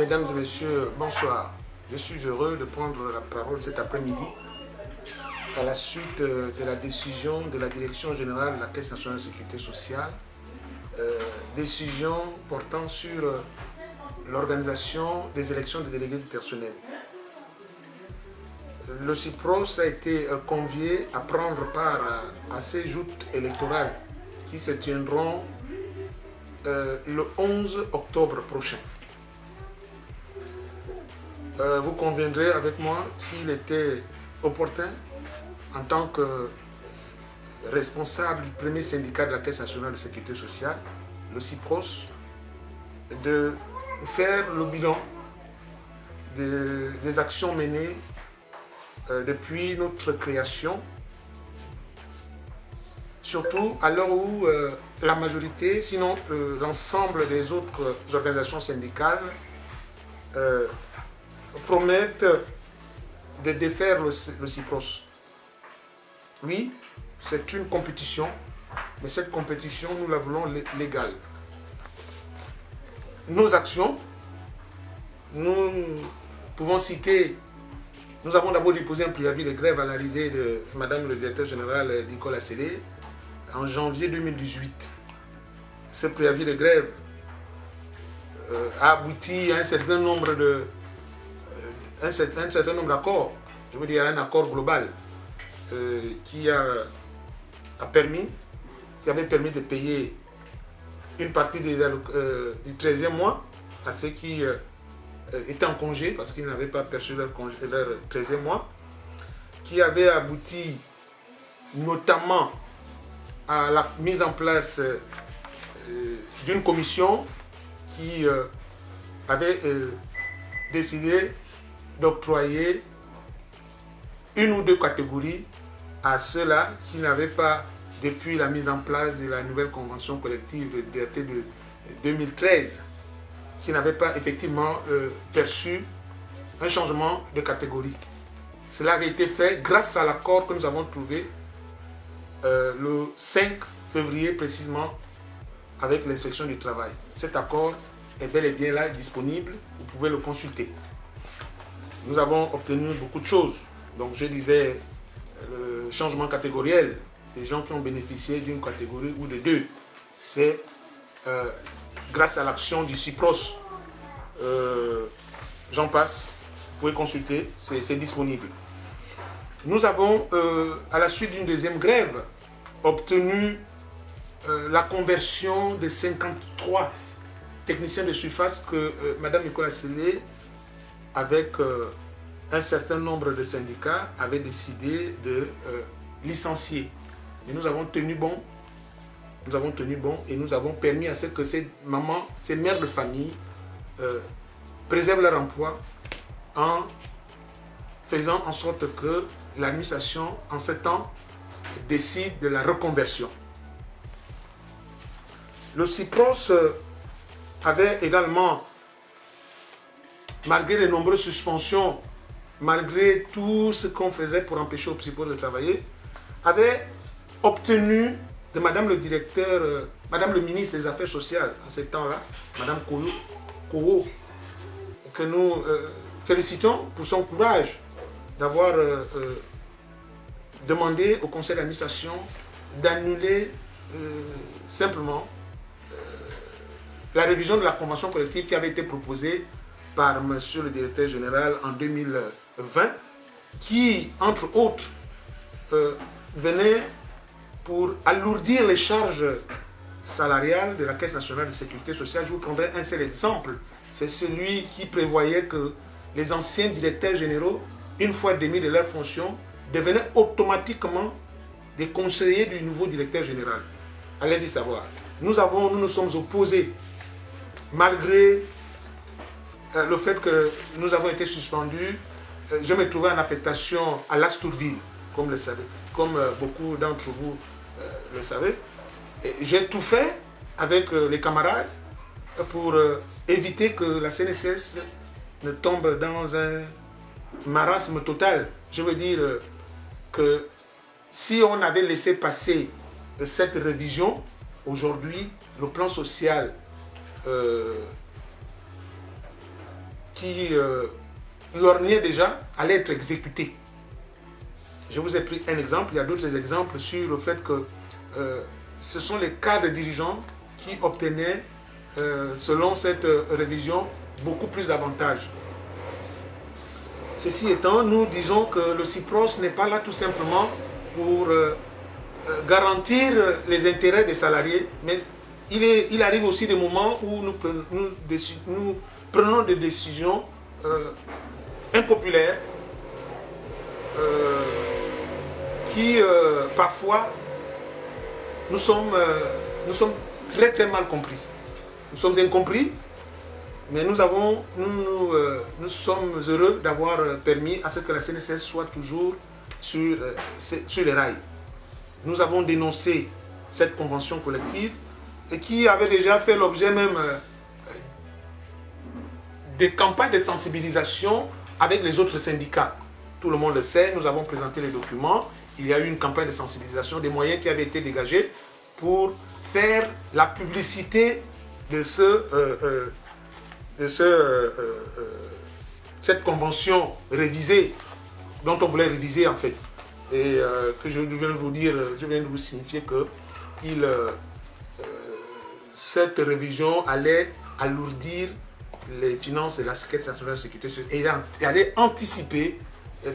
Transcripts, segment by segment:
Mesdames et messieurs, bonsoir. Je suis heureux de prendre la parole cet après-midi à la suite de la décision de la Direction générale de la Caisse nationale de sécurité sociale, décision portant sur l'organisation des élections des délégués du personnel. Le CIPROS a été convié à prendre part à ces joutes électorales qui se tiendront le 11 octobre prochain. Vous conviendrez avec moi qu'il était opportun, en tant que responsable du premier syndicat de la Caisse nationale de sécurité sociale, le CIPROS, de faire le bilan des actions menées depuis notre création, surtout à l'heure où la majorité, sinon l'ensemble des autres organisations syndicales promettent de défaire le CIPROS. Oui, c'est une compétition, mais cette compétition, nous la voulons légale. Nos actions, nous pouvons citer, nous avons d'abord déposé un préavis de grève à l'arrivée de Madame le directeur général Nicolas Sélé en janvier 2018. Ce préavis de grève a abouti à un certain nombre d'accords, je veux dire un accord global qui avait permis de payer une partie du 13e mois à ceux qui étaient en congé parce qu'ils n'avaient pas perçu leur 13e mois, qui avait abouti notamment à la mise en place d'une commission qui avait décidé d'octroyer une ou deux catégories à ceux-là qui n'avaient pas, depuis la mise en place de la nouvelle convention collective datée de 2013, qui n'avaient pas effectivement perçu un changement de catégorie. Cela avait été fait grâce à l'accord que nous avons trouvé le 5 février précisément avec l'inspection du travail. Cet accord est bel et bien là, disponible, vous pouvez le consulter. Nous avons obtenu beaucoup de choses. Donc je disais, le changement catégoriel des gens qui ont bénéficié d'une catégorie ou de deux, c'est grâce à l'action du CIPROS. J'en passe, vous pouvez consulter, c'est disponible. Nous avons, à la suite d'une deuxième grève, obtenu la conversion de 53 techniciens de surface que Madame Nicolas Sélé, avec un certain nombre de syndicats, avait décidé de licencier. Et nous avons tenu bon. Et nous avons permis à ce que ces mamans, ces mères de famille préservent leur emploi en faisant en sorte que l'administration, en ce temps, décide de la reconversion. Le CIPROS avait également, malgré les nombreuses suspensions, malgré tout ce qu'on faisait pour empêcher au CIPROS de travailler, avait obtenu de Madame le directeur, Madame le ministre des Affaires sociales, en ce temps-là, Madame Koro, que nous félicitons pour son courage d'avoir demandé au conseil d'administration d'annuler simplement la révision de la convention collective qui avait été proposée par Monsieur le directeur général en 2020, qui, entre autres, venait pour alourdir les charges salariales de la Caisse nationale de sécurité sociale. Je vous prendrai un seul exemple. C'est celui qui prévoyait que les anciens directeurs généraux, une fois démis de leurs fonctions, devenaient automatiquement des conseillers du nouveau directeur général. Allez-y savoir. Nous nous sommes opposés, malgré le fait que nous avons été suspendus. Je me trouvais en affectation à l'Astourville, comme le savez, comme beaucoup d'entre vous le savez. J'ai tout fait avec les camarades pour éviter que la CNSS ne tombe dans un marasme total. Je veux dire que si on avait laissé passer cette révision, aujourd'hui, le plan social qui lorgnait déjà allait être exécuté. Je vous ai pris un exemple, il y a d'autres exemples sur le fait que ce sont les cadres dirigeants qui obtenaient, selon cette révision, beaucoup plus d'avantages. Ceci étant, nous disons que le CIPROS n'est pas là tout simplement pour garantir les intérêts des salariés, mais il arrive aussi des moments où nous prenons des décisions impopulaires qui parfois nous sommes très très mal compris. Nous sommes incompris, mais nous sommes heureux d'avoir permis à ce que la CNSS soit toujours sur les rails. Nous avons dénoncé cette convention collective et qui avait déjà fait l'objet même des campagnes de sensibilisation avec les autres syndicats. Tout le monde le sait, nous avons présenté les documents. Il y a eu une campagne de sensibilisation, des moyens qui avaient été dégagés pour faire la publicité de cette convention révisée, dont on voulait réviser en fait. Et que je viens de vous dire, je viens de vous signifier que cette révision allait alourdir les finances de la Caisse nationale de sécurité sociale et allait anticiper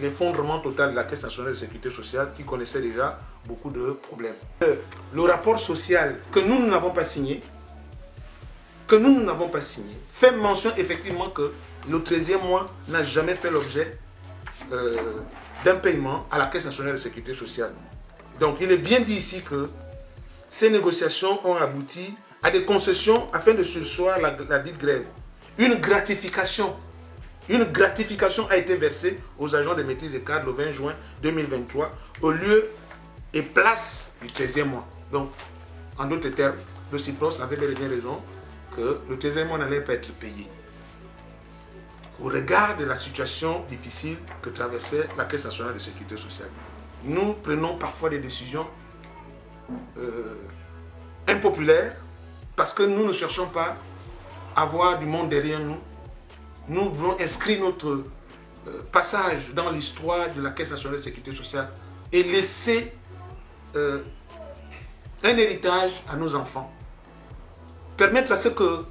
l'effondrement total de la Caisse nationale de sécurité sociale qui connaissait déjà beaucoup de problèmes. Le rapport social que nous n'avons pas signé, fait mention effectivement que le 13e mois n'a jamais fait l'objet d'un paiement à la Caisse nationale de sécurité sociale. Donc il est bien dit ici que ces négociations ont abouti à des concessions afin de surseoir la dite grève. Une gratification a été versée aux agents de maîtrise des cadres le 20 juin 2023 au lieu et place du 13e mois. Donc, en d'autres termes, le CIPROS avait bel et bien raison que le 13e mois n'allait pas être payé. Au regard de la situation difficile que traversait la Caisse nationale de sécurité sociale, nous prenons parfois des décisions impopulaires parce que nous ne cherchons pas à avoir du monde derrière nous. Nous voulons inscrire notre passage dans l'histoire de la Caisse nationale de sécurité sociale et laisser un héritage à nos enfants. Permettre à ce que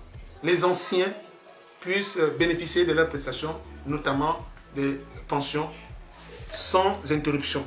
les anciens puissent bénéficier de leurs prestations, notamment des pensions, sans interruption.